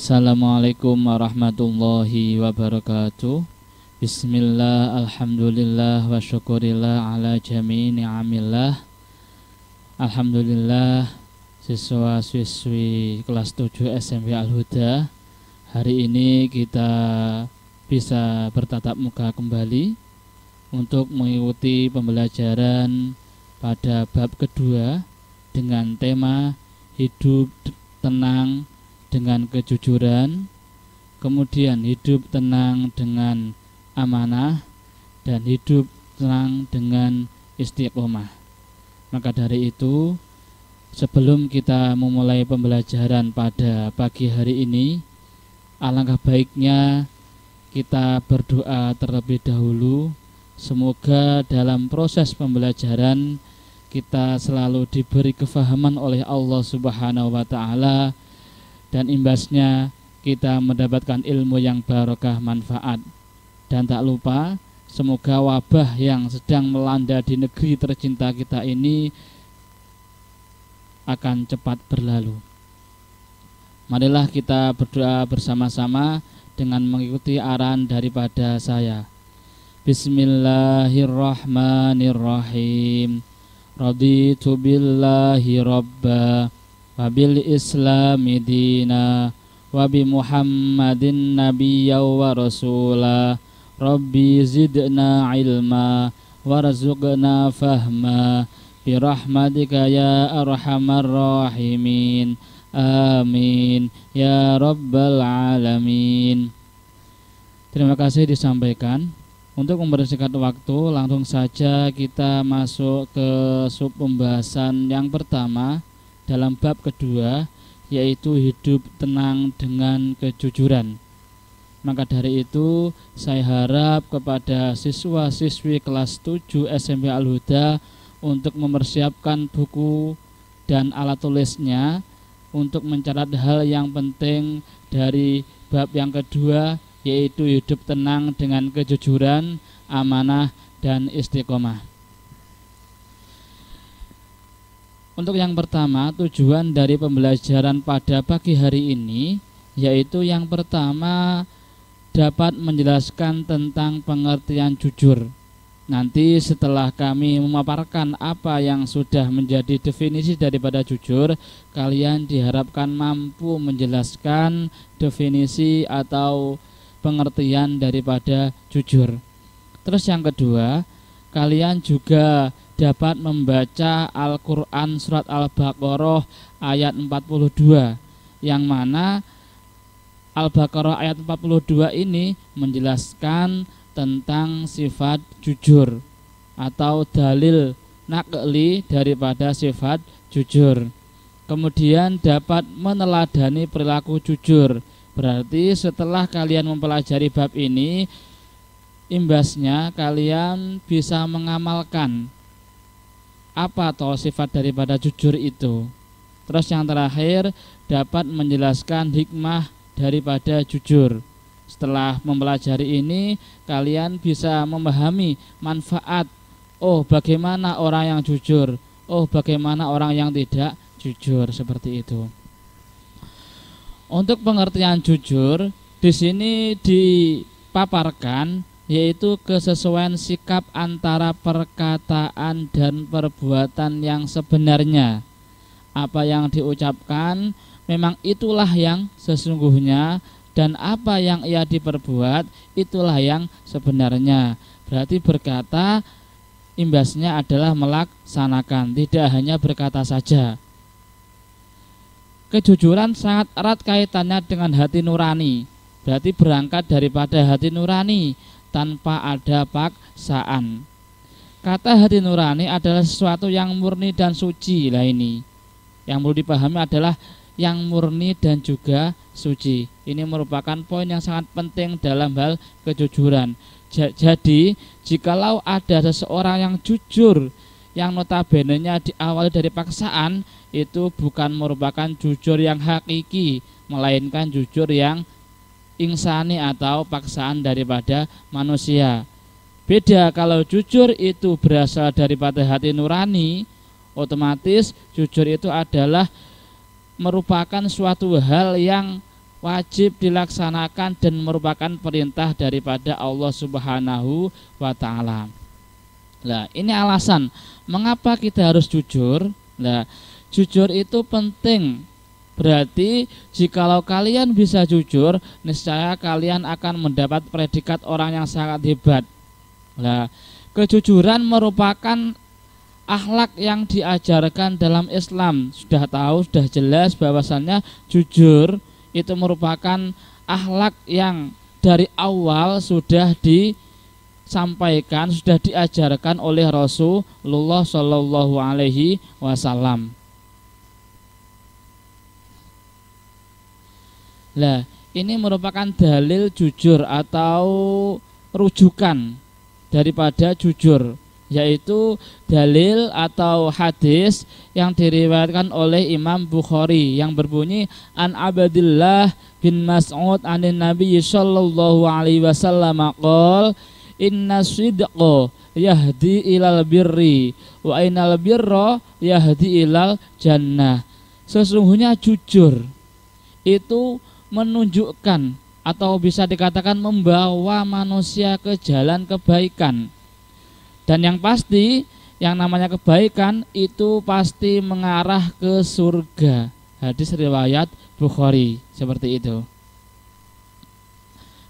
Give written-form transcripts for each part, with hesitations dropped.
Assalamualaikum warahmatullahi wabarakatuh. Bismillah, alhamdulillah, wa syukurillah ala jami' ni'amillah. Alhamdulillah, siswa-siswi kelas 7 SMP Al-Huda, hari ini kita bisa bertatap muka kembali untuk mengikuti pembelajaran pada bab kedua dengan tema hidup tenang dengan kejujuran, kemudian hidup tenang dengan amanah, dan hidup tenang dengan istiqomah. Maka dari itu, sebelum kita memulai pembelajaran pada pagi hari ini, alangkah baiknya kita berdoa terlebih dahulu. Semoga dalam proses pembelajaran kita selalu diberi kefahaman oleh Allah Subhanahu wa Ta'ala, dan imbasnya kita mendapatkan ilmu yang barokah manfaat. Dan tak lupa, semoga wabah yang sedang melanda di negeri tercinta kita ini akan cepat berlalu. Marilah kita berdoa bersama-sama dengan mengikuti arahan daripada saya. Bismillahirrahmanirrahim. Raditu billahi rabba wa bil islami dina wa bi muhammadin nabiyya wa rasula. Rabbi zidna ilma warzuqna fahma bi rahmatika ya arhamar rahimin. Amin ya rabbal alamin. Terima kasih disampaikan. Untuk mempersingkat waktu, langsung saja kita masuk ke sub pembahasan yang pertama dalam bab kedua, yaitu hidup tenang dengan kejujuran. Maka dari itu, saya harap kepada siswa-siswi kelas 7 SMP Al-Huda untuk mempersiapkan buku dan alat tulisnya untuk mencatat hal yang penting dari bab yang kedua, yaitu hidup tenang dengan kejujuran, amanah, dan istiqomah. Untuk yang pertama, tujuan dari pembelajaran pada pagi hari ini, yaitu yang pertama dapat menjelaskan tentang pengertian jujur. Nanti setelah kami memaparkan apa yang sudah menjadi definisi daripada jujur, kalian diharapkan mampu menjelaskan definisi atau pengertian daripada jujur. Terus yang kedua, kalian juga dapat membaca Al-Quran surat Al-Baqarah ayat 42, yang mana Al-Baqarah ayat 42 ini menjelaskan tentang sifat jujur atau dalil naqli daripada sifat jujur. Kemudian dapat meneladani perilaku jujur. Berarti setelah kalian mempelajari bab ini, imbasnya kalian bisa mengamalkan apa atau sifat daripada jujur itu. Terus yang terakhir, dapat menjelaskan hikmah daripada jujur. Setelah mempelajari ini, kalian bisa memahami manfaat. Oh, bagaimana orang yang jujur? Oh, bagaimana orang yang tidak jujur, seperti itu. Untuk pengertian jujur, di sini dipaparkan yaitu kesesuaian sikap antara perkataan dan perbuatan yang sebenarnya. Apa yang diucapkan memang itulah yang sesungguhnya, dan apa yang ia diperbuat itulah yang sebenarnya. Berarti berkata imbasnya adalah melaksanakan, tidak hanya berkata saja. Kejujuran sangat erat kaitannya dengan hati nurani. Berarti berangkat daripada hati nurani tanpa ada paksaan. Kata hati nurani adalah sesuatu yang murni dan suci. Lah ini yang perlu dipahami adalah yang murni dan juga suci. Ini merupakan poin yang sangat penting dalam hal kejujuran. Jadi jikalau ada seseorang yang jujur yang notabene-nya diawali dari paksaan, itu bukan merupakan jujur yang hakiki, melainkan jujur yang insani atau paksaan daripada manusia. Beda kalau jujur itu berasal daripada hati nurani, otomatis jujur itu adalah merupakan suatu hal yang wajib dilaksanakan dan merupakan perintah daripada Allah Subhanahu wa taala. Nah, ini alasan mengapa kita harus jujur. Nah, jujur itu penting. Berarti jikalau kalian bisa jujur, niscaya kalian akan mendapat predikat orang yang sangat hebat. Nah, kejujuran merupakan akhlak yang diajarkan dalam Islam. Sudah tahu, sudah jelas bahwasannya jujur itu merupakan akhlak yang dari awal sudah disampaikan, sudah diajarkan oleh Rasulullah Shallallahu Alaihi Wasallam. Nah, ini merupakan dalil jujur atau rujukan daripada jujur, yaitu dalil atau hadis yang diriwayatkan oleh Imam Bukhari yang berbunyi an Abdillah bin Mas'ud anin Nabi sallallahu alaihi wasallam qol inna sidqa yahdi ilal birri wa innal birra yahdi ilal jannah. Sesungguhnya jujur itu menunjukkan atau bisa dikatakan membawa manusia ke jalan kebaikan. Dan yang pasti, yang namanya kebaikan itu pasti mengarah ke surga. Hadis riwayat Bukhari seperti itu.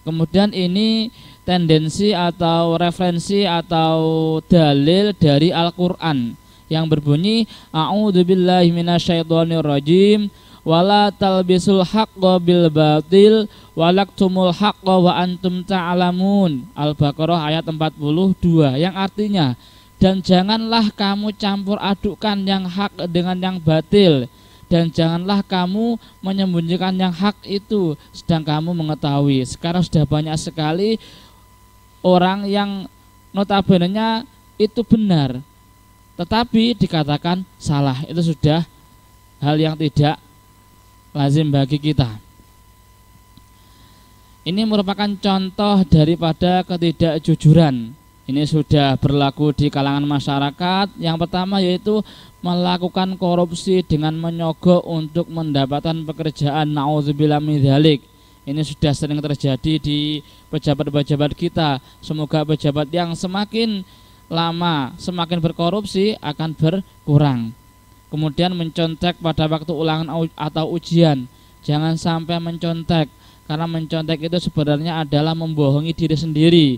Kemudian ini tendensi atau referensi atau dalil dari Al-Quran yang berbunyi a'udzubillahi minasyaitonirrajim wala talbisul haqqo bil batil walaktumul haqqo wa antum ta'lamun. Al-Baqarah ayat 42, yang artinya dan janganlah kamu campur adukkan yang hak dengan yang batil, dan janganlah kamu menyembunyikan yang hak itu sedang kamu mengetahui. Sekarang sudah banyak sekali orang yang notabene-nya itu benar tetapi dikatakan salah. Itu sudah hal yang tidak lazim bagi kita. Ini merupakan contoh daripada ketidakjujuran. Ini sudah berlaku di kalangan masyarakat. Yang pertama yaitu melakukan korupsi dengan menyogok untuk mendapatkan pekerjaan. Nauzubillah min dzalik. Ini sudah sering terjadi di pejabat-pejabat kita. Semoga pejabat yang semakin lama semakin berkorupsi akan berkurang. Kemudian mencontek pada waktu ulangan atau ujian. Jangan sampai mencontek, karena mencontek itu sebenarnya adalah membohongi diri sendiri.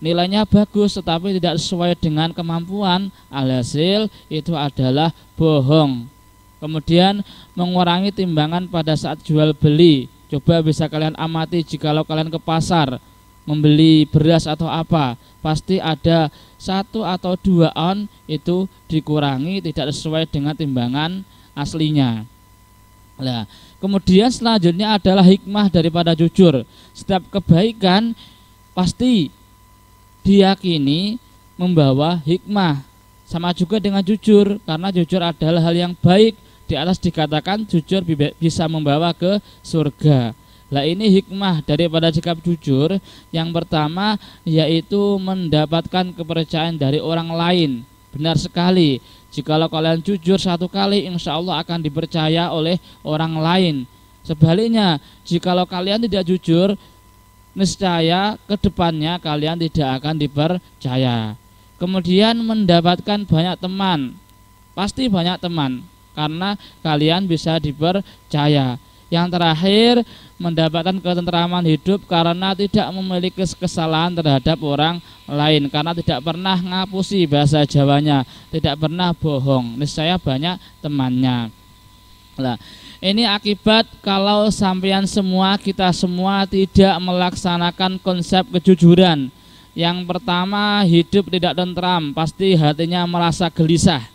Nilainya bagus tetapi tidak sesuai dengan kemampuan, alhasil itu adalah bohong. Kemudian mengurangi timbangan pada saat jual beli. Coba bisa kalian amati jikalau kalian ke pasar membeli beras atau apa, pasti ada 1 atau 2 on itu dikurangi, tidak sesuai dengan timbangan aslinya. Nah, kemudian selanjutnya adalah hikmah daripada jujur. Setiap kebaikan pasti diyakini membawa hikmah. Sama juga dengan jujur, karena jujur adalah hal yang baik. Di atas dikatakan jujur bisa membawa ke surga. Nah, ini hikmah daripada sikap jujur. Yang pertama yaitu mendapatkan kepercayaan dari orang lain. Benar sekali, jikalau kalian jujur 1 kali, insya Allah akan dipercaya oleh orang lain. Sebaliknya, jikalau kalian tidak jujur, niscaya kedepannya kalian tidak akan dipercaya. Kemudian mendapatkan banyak teman. Pasti banyak teman, karena kalian bisa dipercaya. Yang terakhir, mendapatkan ketentraman hidup karena tidak memiliki kesalahan terhadap orang lain, karena tidak pernah ngapusi bahasa Jawanya, tidak pernah bohong, niscaya banyak temannya. Nah, ini akibat kalau sampean semua, kita semua tidak melaksanakan konsep kejujuran. Yang pertama, hidup tidak tentram, pasti hatinya merasa gelisah.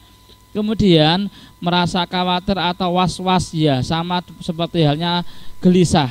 Kemudian merasa khawatir atau was-was, ya sama seperti halnya gelisah.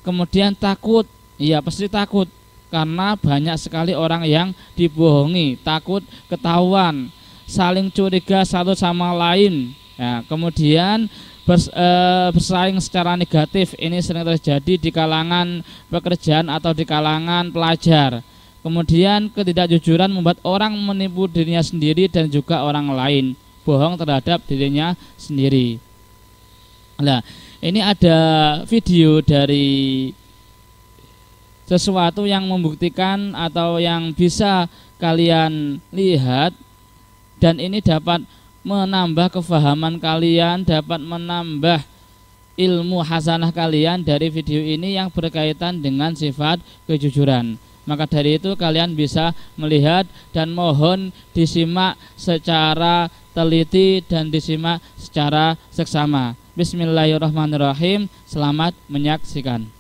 Kemudian takut, ya pasti takut karena banyak sekali orang yang dibohongi, takut ketahuan, saling curiga satu sama lain. Ya, kemudian bersaing secara negatif, ini sering terjadi di kalangan pekerjaan atau di kalangan pelajar. Kemudian ketidakjujuran membuat orang menipu dirinya sendiri dan juga orang lain, bohong terhadap dirinya sendiri. Nah, Ini ada video dari sesuatu yang membuktikan atau yang bisa kalian lihat, dan ini dapat menambah kefahaman kalian, dapat menambah ilmu hasanah kalian dari video ini yang berkaitan dengan sifat kejujuran. Maka dari itu kalian bisa melihat dan mohon disimak secara teliti dan disimak secara seksama. Bismillahirrahmanirrahim. Selamat menyaksikan.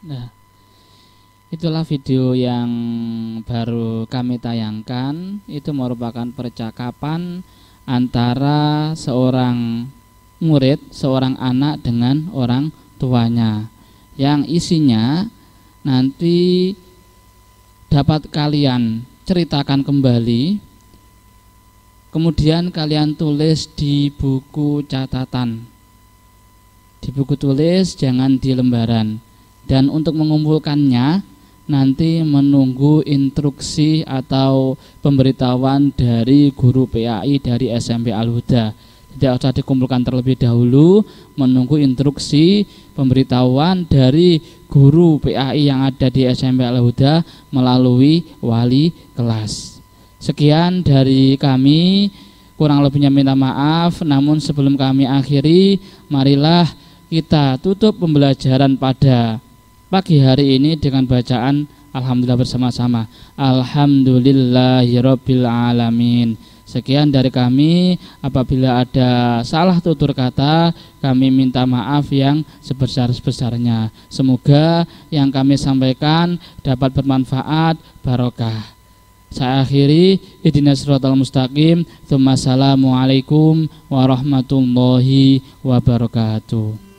Nah, itulah video yang baru kami tayangkan. Itu merupakan percakapan antara seorang murid, seorang anak dengan orang tuanya, yang isinya nanti dapat kalian ceritakan kembali, kemudian kalian tulis di buku catatan, di buku tulis, jangan di lembaran. Dan untuk mengumpulkannya nanti menunggu instruksi atau pemberitahuan dari guru PAI dari SMP Al-Huda. Tidak usah dikumpulkan terlebih dahulu, menunggu instruksi pemberitahuan dari guru PAI yang ada di SMP Al-Huda melalui wali kelas. Sekian dari kami, kurang lebihnya minta maaf. Namun sebelum kami akhiri, marilah kita tutup pembelajaran pada pagi hari ini dengan bacaan Alhamdulillah bersama-sama. Alhamdulillahirabbil alamin. Sekian dari kami. Apabila ada salah tutur kata, kami minta maaf yang sebesar-besarnya. Semoga yang kami sampaikan dapat bermanfaat, barokah. Saya akhiri, ihdinas siratal mustaqim. Assalamualaikum warahmatullahi wabarakatuh.